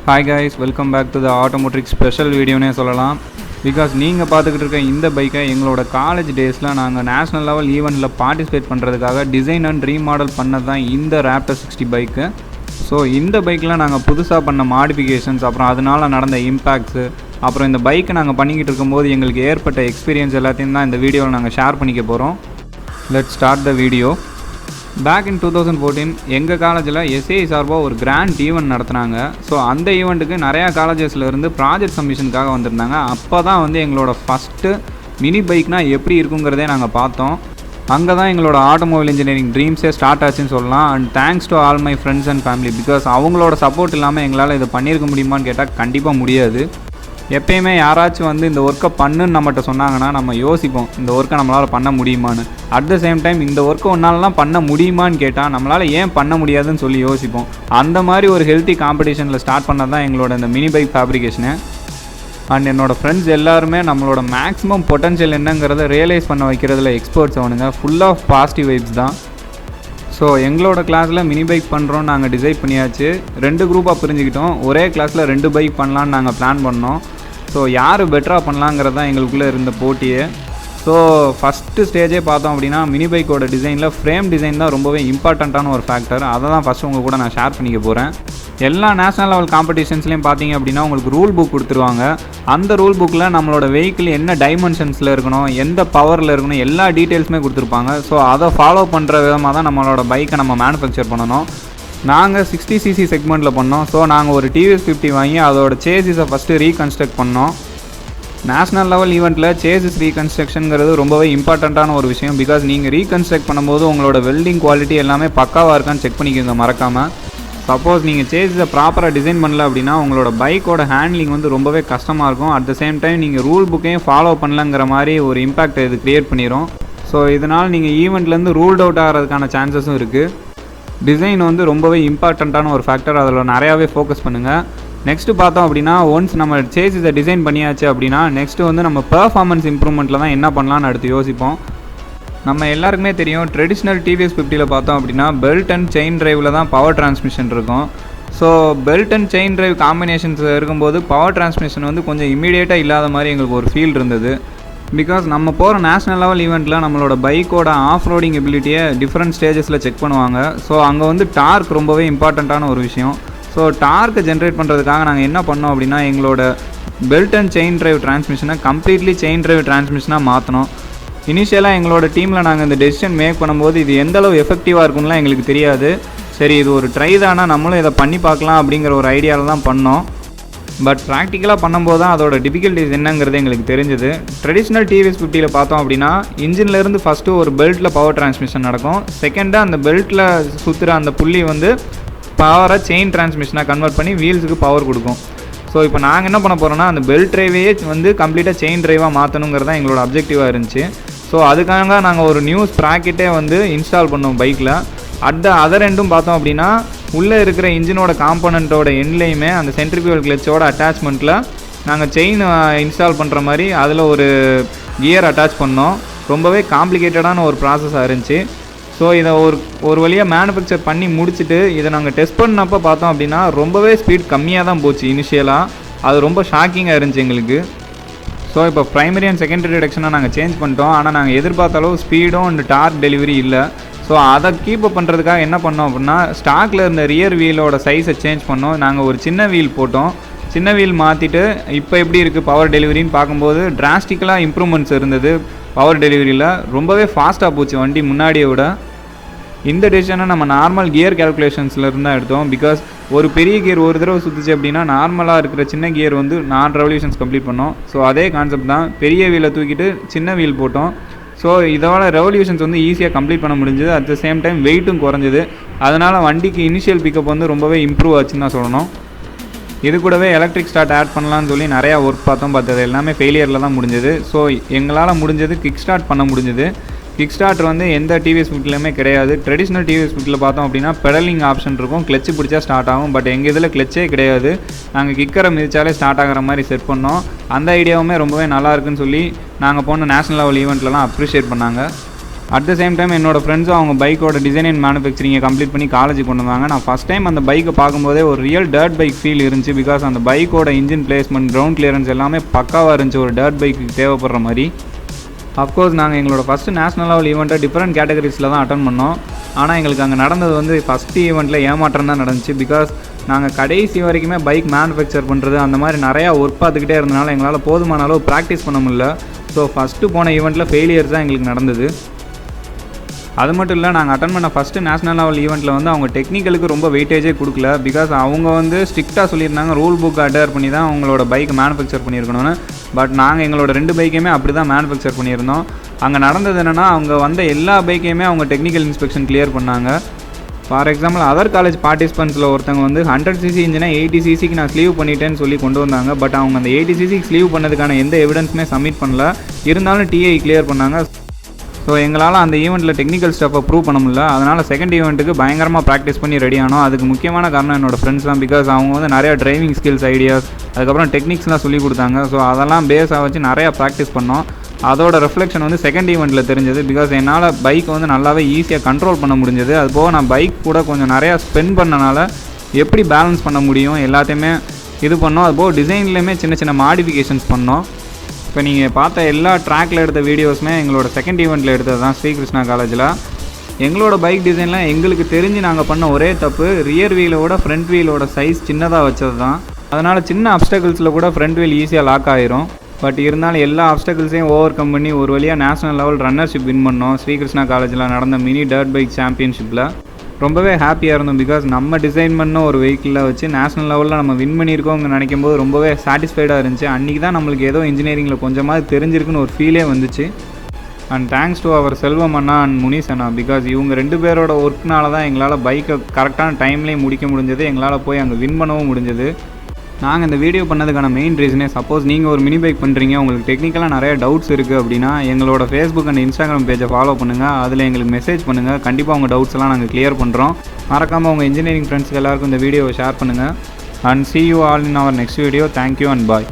Hi guys, welcome back to the Automotrix special video ne sollalam because neenga paathukittu irukka indha bike engaloda college days la naanga national level event la participate pandradhukaga design and remodel pannadha indha raptor 60 bike. So indha bike la naanga pudusa panna modifications appo adanal nadanda impacts appo indha bike naanga pannikittu irukumbodhu engalukku erpatta experience ellathiyum dhaan indha video la naanga share panikka porom. Let's start the video. Back in 2014 எங்கள் காலேஜில் S A சார்பாக ஒரு grand event நடத்துனாங்க. So அந்த ஈவெண்ட்டுக்கு நிறையா காலேஜஸில் இருந்து project சப்மிஷனுக்காக வந்திருந்தாங்க. அப்போ தான் வந்து எங்களோட ஃபஸ்ட்டு மினி பைக்னால் எப்படி இருக்குங்கிறதே நாங்கள் பார்த்தோம். அங்கே தான் எங்களோட ஆட்டோமொபைல் இன்ஜினியரிங் ட்ரீம்ஸே ஸ்டார்ட் ஆச்சுன்னு சொல்லலாம். And thanks to all my friends and family, because அவங்களோட சப்போர்ட் இல்லாமல் எங்களால் இதை பண்ணியிருக்க முடியுமான்னு கேட்டால் கண்டிப்பாக முடியாது. எப்பயுமே யாராச்சும் வந்து இந்த ஒர்க்கை பண்ணுன்னு நம்மகிட்ட சொன்னாங்கன்னா நம்ம யோசிப்போம் இந்த ஒர்க்கை நம்மளால் பண்ண முடியுமான்னு. அட் த சேம் டைம் இந்த ஒர்க்கை ஒன்னாலலாம் பண்ண முடியுமான்னு கேட்டால் நம்மளால் ஏன் பண்ண முடியாதுன்னு சொல்லி யோசிப்போம். அந்த மாதிரி ஒரு ஹெல்த்தி காம்படிஷனில் ஸ்டார்ட் பண்ணது தான் எங்களோட இந்த மினி பைக் ஃபேப்ரிகேஷனு. அண்ட் என்னோடய ஃப்ரெண்ட்ஸ் எல்லாருமே நம்மளோட மேக்ஸிமம் பொட்டன்ஷியல் என்னங்கிறத ரியலைஸ் பண்ண வைக்கிறதுல எக்ஸ்பர்ட்ஸ் அவனுங்க. ஃபுல் ஆஃப் பாசிட்டிவ் வைப்ஸ் தான். ஸோ எங்களோட கிளாஸில் மினி பைக் பண்ணுறோன்னு நாங்கள் டிசைட் பண்ணியாச்சு. 2 குரூப்பாக பிரிஞ்சுக்கிட்டோம். ஒரே கிளாஸில் 2 பைக் பண்ணலான்னு நாங்கள் பிளான் பண்ணோம். ஸோ யார் பெட்டராக பண்ணலாங்கிறது தான் எங்களுக்குள்ளே இருந்த போட்டியே. ஸோ ஃபஸ்ட்டு ஸ்டேஜே பார்த்தோம் அப்படின்னா மினி பைக்கோட டிசைனில் ஃப்ரேம் டிசைன் தான் ரொம்பவே இம்பார்ட்டண்ட்டான ஒரு ஃபேக்டர். அதை தான் ஃபஸ்ட்டு உங்கள் கூட நான் ஷேர் பண்ணிக்க போகிறேன். எல்லா நேஷனல் லெவல் காம்படிஷன்ஸ்லேயும் பார்த்தீங்க அப்படின்னா உங்களுக்கு ரூல் புக் கொடுத்துருவாங்க. அந்த ரூல் புக்கில் நம்மளோட வெஹிக்கிள் என்ன டைமென்ஷன்ஸில் இருக்கணும், எந்த பவரில் இருக்கணும், எல்லா டீட்டெயில்ஸுமே கொடுத்துருப்பாங்க. ஸோ அதை ஃபாலோ பண்ணுற விதமாக தான் நம்மளோட பைக்கை நம்ம மேனுஃபேக்சர் பண்ணணும். நாங்கள் 60cc செக்மெண்ட்டில் பண்ணோம். ஸோ நாங்கள் ஒரு TVS 50 வாங்கி அதோட சேசிஸை ஃபஸ்ட்டு ரீகன்ஸ்ட்ரக்ட் பண்ணோம். நேஷ்னல் லெவல் ஈவெண்ட்டில் சேசிஸ் ரீகன்ஸ்ட்ரக்ஷனுங்கிறது ரொம்பவே இம்பார்ட்டண்ட்டான ஒரு விஷயம். பிகாஸ் நீங்கள் ரீகன்ஸ்ட்ரக்ட் பண்ணும்போது உங்களோட வெல்டிங் குவாலிட்டி எல்லாமே பக்காவாக இருக்கான்னு செக் பண்ணிக்கோங்க மறக்காமல். சப்போஸ் நீங்கள் சேசிஸை ப்ராப்பராக டிசைன் பண்ணல அப்படின்னா உங்களோட பைக்கோட ஹேண்ட்லிங் வந்து ரொம்பவே கஷ்டமாக இருக்கும். அட் த சேம் டைம் நீங்கள் ரூல் புக்கையும் ஃபாலோ பண்ணலங்கிற மாதிரி ஒரு இம்பேக்ட் இது க்ரியேட் பண்ணிடும். ஸோ இதனால் நீங்கள் ஈவெண்ட்லேருந்து ரூல்ட் அவுட் ஆகிறதுக்கான சான்சஸும் இருக்குது. டிசைன் வந்து ரொம்பவே இம்பார்ட்டண்ட்டான ஒரு ஃபேக்டர். அதில் நிறையாவே ஃபோக்கஸ் பண்ணுங்கள். நெக்ஸ்ட்டு பார்த்தோம் அப்படின்னா ஒன்ஸ் நம்ம சேசிஸை டிசைன் பண்ணியாச்சு அப்படின்னா நெக்ஸ்ட்டு வந்து நம்ம பெர்ஃபார்மன்ஸ் இம்ப்ரூவ்மெண்ட்டில் தான் என்ன பண்ணலான்னு அடுத்து யோசிப்போம். நம்ம எல்லாருக்குமே தெரியும் ட்ரெடிஷ்னல் TVS 50ல் பார்த்தோம் அப்படின்னா பெல்ட் அண்ட் செயின் டிரைவில் தான் பவர் டிரான்ஸ்மிஷன் இருக்கும். So belt and chain drive combinations இருக்கும்போது பவர் டிரான்ஸ்மிஷன் வந்து கொஞ்சம் இமீடியட்டாக இல்லாத மாதிரி எங்களுக்கு ஒரு ஃபீல் இருந்தது. பிகாஸ் நம்ம போகிற நேஷ்னல் லெவல் ஈவெண்ட்டில் நம்மளோட பைக்கோட ஆஃப் ரோடிங் எபிலிட்டியை டிஃப்ரெண்ட் ஸ்டேஜஸில் செக் பண்ணுவாங்க. ஸோ அங்கே வந்து டார்க் ரொம்பவே இம்பார்ட்டண்ட்டான ஒரு விஷயம். ஸோ டார்க்கை ஜென்ரேட் பண்ணுறதுக்காக நாங்கள் என்ன பண்ணோம் அப்படின்னா எங்களோட பெல்ட் அண்ட் செயின் டிரைவ் டிரான்ஸ்மிஷனை கம்ப்ளீட்லி செயின் டிரைவ் டிரான்ஸ்மிஷனாக மாற்றணும். இனிஷியலாக எங்களோட டீமில் நாங்கள் இந்த டெசிஷன் மேக் பண்ணும்போது இது எந்தளவு எஃபெக்டிவாக இருக்கும்லாம் எங்களுக்கு தெரியாது. சரி இது ஒரு ட்ரை தானா, நம்மளும் இதை பண்ணி பார்க்கலாம் அப்படிங்கிற ஒரு ஐடியாவில் தான் பண்ணோம். பட் ப்ராக்டிக்கலாக பண்ணும்போது தான் அதோட டிஃபிகல்ட்டிஸ் என்னங்கிறது எங்களுக்கு தெரிஞ்சது. ட்ரெடிஷ்னல் TVS 50ல் பார்த்தோம் அப்படின்னா இன்ஜின்லேருந்து ஃபஸ்ட்டு ஒரு பெல்ட்டில் பவர் டிரான்ஸ்மிஷன் நடக்கும். செகண்டாக அந்த பெல்ட்டில் சுற்றுற அந்த புள்ளி வந்து பவரை செயின் டிரான்ஸ்மிஷனாக கன்வெர்ட் பண்ணி வீல்ஸுக்கு பவர் கொடுக்கும். ஸோ இப்போ நாங்கள் என்ன பண்ண போகிறோம்னா அந்த பெல்ட் ட்ரைவையே வந்து கம்ப்ளீட்டாக செயின் ட்ரைவாக மாற்றணுங்கிறது தான் எங்களோட அப்ஜெக்டிவாக இருந்துச்சு. ஸோ அதுக்காக நாங்கள் ஒரு நியூ ஸ்ப்ராக்கெட்டே வந்து இன்ஸ்டால் பண்ணோம் பைக்கில். அதர் எண்டும் பார்த்தோம் அப்படின்னா உள்ளே இருக்கிற இன்ஜினோட காம்போனண்ட்டோட எண்ட்லேயுமே அந்த சென்ட்ரிபியூவல் கிளச்சோட அட்டாச்மெண்ட்டில் நாங்கள் செயின் இன்ஸ்டால் பண்ணுற மாதிரி அதில் ஒரு கியர் அட்டாச் பண்ணோம். ரொம்பவே காம்ப்ளிகேட்டடான ஒரு ப்ராசஸாக இருந்துச்சு. ஸோ இதை ஒரு வழியாக மேனுஃபேக்சர் பண்ணி முடிச்சுட்டு இதை நாங்கள் டெஸ்ட் பண்ணப்போ பார்த்தோம் அப்படின்னா ரொம்பவே ஸ்பீட் கம்மியாக தான் போச்சு இனிஷியலாக. அது ரொம்ப ஷாக்கிங்காக இருந்துச்சு எங்களுக்கு. ஸோ இப்போ ப்ரைமரி அண்ட் செகண்டரி ரிடக்ஷனை நாங்கள் சேஞ்ச் பண்ணிட்டோம். ஆனால் நாங்கள் எதிர்பார்த்த அளவு ஸ்பீடும் அண்ட் டார்க் டெலிவரி இல்லை. ஸோ அதை கீப்பப் பண்ணுறதுக்காக என்ன பண்ணோம் அப்படின்னா ஸ்டாக்கில் இருந்த ரியர் வீலோட சைஸை சேஞ்ச் பண்ணோம். நாங்கள் ஒரு சின்ன வீல் போட்டோம். சின்ன வீல் மாற்றிட்டு இப்போ எப்படி இருக்குது பவர் டெலிவரின்னு பார்க்கும்போது டிராஸ்டிக்கலாக இம்ப்ரூவ்மெண்ட்ஸ் இருந்தது. பவர் டெலிவரியில் ரொம்பவே ஃபாஸ்ட்டாக போச்சு வண்டி முன்னாடியை விட. இந்த டெசிஷனை நம்ம நார்மல் கியர் கேல்குலேஷன்ஸில் இருந்தால் எடுத்தோம். பிகாஸ் ஒரு பெரிய கியர் ஒரு தடவை சுற்றுச்சு அப்படின்னா நார்மலாக இருக்கிற சின்ன கியர் வந்து 4 ரெவல்யூஷன்ஸ் கம்ப்ளீட் பண்ணோம். ஸோ அதே கான்செப்ட் தான், பெரிய வீலை தூக்கிட்டு சின்ன வீல் போட்டோம். ஸோ இதோட ரெவல்யூஷன்ஸ் வந்து ஈஸியாக கம்ப்ளீட் பண்ண முடிஞ்சது. அட் த சேம் டைம் வெயிட்டும் குறைஞ்சது. அதனால் வண்டிக்கு இனிஷியல் பிக்கப் வந்து ரொம்பவே இம்ப்ரூவ் ஆச்சுன்னு தான் சொல்லணும். இது கூடவே எலக்ட்ரிக் ஸ்டார்ட் ஆட் பண்ணலான்னு சொல்லி நிறையா ஒர்க் பார்த்தது எல்லாமே ஃபெயிலியரில் தான் முடிஞ்சது. ஸோ எங்களால் முடிஞ்சது கிக் ஸ்டார்ட் பண்ண முடிஞ்சது. கிக் ஸ்டார்டர் வந்து எந்த TVS 50லையுமே கிடையாது. ட்ரெடிஷ்னல் TVS 50ல் பார்த்தோம் அப்படின்னா பெடலிங் ஆப்ஷன் இருக்கும், கிளச்சு பிடிச்சா ஸ்டார்ட் ஆகும். பட் எங்கள் இதில் கிளச்சே கிடையாது. நாங்கள் கிக்கரை மிதிச்சாலே ஸ்டார்ட் ஆகிற மாதிரி செட் பண்ணோம். அந்த ஐடியாவுமே ரொம்பவே நல்லா இருக்குன்னு சொல்லி நாங்கள் போன நேஷனல் லெவல் ஈவெண்ட்லலாம் அப்ரிஷியேட் பண்ணாங்க. அட் த சேம் டைம் என்னோடய ஃப்ரெண்ட்ஸும் அவங்க பைக்கோட டிசைன் அண்ட் மேனுஃபேக்சரிங்கை கம்ப்ளீட் பண்ணி காலேஜுக்கு கொண்டு வந்தாங்க. நான் ஃபஸ்ட் டைம் அந்த பைக்கை பார்க்கும்போதே ஒரு ரியல் டர்ட் பைக் ஃபீல் இருந்துச்சு. பிகாஸ் அந்த பைக்கோட இன்ஜின் பிளேஸ்மெண்ட், கிரவுண்ட் கிளியரன்ஸ் எல்லாமே பக்காவாக இருந்துச்சு ஒரு டர்ட் பைக்கு தேவைப்படுற மாதிரி. அஃப்கோர்ஸ் நாங்கள் எங்களோட ஃபஸ்ட்டு நேஷனல் லெவல் ஈவெண்ட்டை டிஃப்ரெண்ட் கேட்டகரிஸில் தான் அட்டன் பண்ணோம். ஆனால் எங்களுக்கு அங்கே நடந்தது வந்து ஃபஸ்ட்டு ஈவெண்ட்டில் ஏமாற்றம் தான் நடந்துச்சு. பிகாஸ் நாங்கள் கடைசி வரைக்குமே பைக் மேனுஃபேக்சர் பண்ணுறது அந்த மாதிரி நிறையா ஒர்க் பார்த்துக்கிட்டே இருந்தனால எங்களால் போதுமான அளவு ப்ராக்டிஸ் பண்ண முடியல. ஸோ ஃபஸ்ட்டு போன ஈவெண்ட்டில் ஃபெயிலியர்ஸ் தான் எங்களுக்கு நடந்தது. அது மட்டும் இல்லை, நாங்கள் அட்டன் பண்ண ஃபஸ்ட்டு நேஷனல் லெவல் ஈவெண்ட்டில் வந்து அவங்க டெக்னிக்கலுக்கு ரொம்ப வெயிட்டேஜே கொடுக்கல. பிகாஸ் அவங்க வந்து ஸ்ட்ரிக்டாக சொல்லியிருந்தாங்க ரூல் புக் அடேர் பண்ணி தான் அவங்களோட பைக்கை மேனுஃபேக்சர் பண்ணியிருக்கணும்னு. பட் நாங்கள் எங்களோட 2 பைக்கையுமே அப்படி தான் மேனுஃபேக்சர் பண்ணியிருந்தோம். அங்கே நடந்தது என்னென்னா, அவங்க வந்த எல்லா பைக்கையுமே அவங்க டெக்னிக்கல் இன்ஸ்பெக்ஷன் கிளியர் பண்ணாங்க. ஃபார் எக்ஸாம்பிள் அதர் காலேஜ் பார்ட்டிசிபென்ட்ஸில் ஒருத்தவங்க வந்து 100cc இன்ஜினை 80cc நான் ஸ்லீவ் பண்ணிட்டேன்னு சொல்லி கொண்டு வந்தாங்க. பட் அவங்க அந்த 80cc ஸ்லீவ் பண்ணதுக்கான எந்த எவிடன்ஸுமே சப்மிட் பண்ணல. இருந்தாலும் டிஐ கிளியர் பண்ணாங்க. ஸோ எங்களால் அந்த ஈவெண்ட்டில் டெக்னிக்கல் ஸ்டஃப்பை ப்ரூவ் பண்ண முடியல. அதனால் செகண்ட் ஈவெண்ட்டுக்கு பயங்கரமாக ப்ராக்டிஸ் பண்ணி ரெடி ஆனோம். அதுக்கு முக்கியமான காரணம் என்னோடய ஃப்ரெண்ட்ஸ் தான். பிகாஸ் அவங்க வந்து நிறையா டிரைவிங் ஸ்கில்ஸ், ஐடியாஸ், அதுக்கப்புறம் டெக்னிக்ஸ்லாம் சொல்லி கொடுத்தாங்க. ஸோ அதெல்லாம் பேஸாக வச்சு நிறையா ப்ராக்டிஸ் பண்ணோம். அதோட ரிஃப்ளெக்ஷன் வந்து செகண்ட் ஈவெண்ட்டில் தெரிஞ்சது. பிகாஸ் என்னால் பைக் வந்து நல்லாவே ஈஸியாக கண்ட்ரோல் பண்ண முடிஞ்சது. அதுபோக நான் பைக் கூட கொஞ்சம் நிறையா ஸ்பெண்ட் பண்ணனால எப்படி பேலன்ஸ் பண்ண முடியும் எல்லாத்தையுமே இது பண்ணோம். அதுபோக டிசைன்லேயுமே சின்ன சின்ன மாடிஃபிகேஷன்ஸ் பண்ணோம். இப்போ நீங்கள் பார்த்த எல்லா ட்ராக்கில் எடுத்த வீடியோஸுமே எங்களோட செகண்ட் ஈவெண்ட்டில் எடுத்தது தான் ஸ்ரீகிருஷ்ணா காலேஜில். எங்களோட பைக் டிசைனில் எங்களுக்கு தெரிஞ்சு நாங்கள் பண்ண ஒரே தப்பு, ரியர் வீலோட ஃப்ரண்ட் வீலோட சைஸ் சின்னதாக வச்சது தான். அதனால் சின்ன அப்டக்கிள்ஸில் கூட ஃப்ரண்ட் வீல் ஈஸியாக லாக் ஆகிரும். பட் இருந்தாலும் எல்லா அப்டக்கிள்ஸையும் ஓவர் கம் பண்ணி ஒரு வழியாக நேஷனல் லெவல் ரன்னர்ஷிப் வின் பண்ணோம் ஸ்ரீகிருஷ்ணா காலேஜில் நடந்த மினி டர்ட் பைக் சாம்பியன்ஷிப்பில். ரொம்பவே ஹாப்பியாக இருந்தோம். பிகாஸ் நம்ம டிசைன் பண்ண ஒரு வெஹிக்கிளில் வச்சு நேஷனல் லெவலில் நம்ம வின் பண்ணியிருக்கோங்க நினைக்கும் போது ரொம்பவே சாட்டிஸ்ஃபைடாக இருந்துச்சு. அன்றைக்கி தான் நம்மளுக்கு ஏதோ இன்ஜினியரிங்கில் கொஞ்சமாவது தெரிஞ்சிருக்குன்னு ஒரு ஃபீலே வந்துச்சு. And thanks to our Selvam அண்ணா அண்ட் முனிஸ் அண்ணா. பிகாஸ் இவங்க 2 பேரோட ஒர்க்னால தான் எங்களால் பைக்கை கரெக்டான டைம்லேயும் முடிக்க முடிஞ்சது. எங்களால் போய் அங்கே வின் பண்ணவும் முடிஞ்சது. நாங்கள் இந்த வீடியோ பண்ணதுக்கான மெயின் ரீசனே, சப்போஸ் நீங்கள் ஒரு மினி பைக் பண்ணுறீங்க, உங்களுக்கு டெக்னிக்கலாக நிறைய டவுட்ஸ் இருக்குது அப்படின்னா எங்களோட ஃபேஸ்புக் அண்ட் இன்ஸ்டாகிராம் பேஜை ஃபாலோ பண்ணுங்கள். அதில் எங்களுக்கு மெசேஜ் பண்ணுங்கள். கண்டிப்பாக உங்கள் டவுட்ஸ் எல்லாம் நாங்கள் கிளியர் பண்ணுறோம். மறக்காமல் உங்கள் இன்ஜினியரிங் ஃப்ரெண்ட்ஸ்க்கு எல்லாருக்கும் இந்த வீடியோவை ஷேர் பண்ணுங்கள். And see you all in our next video. Thank you and bye.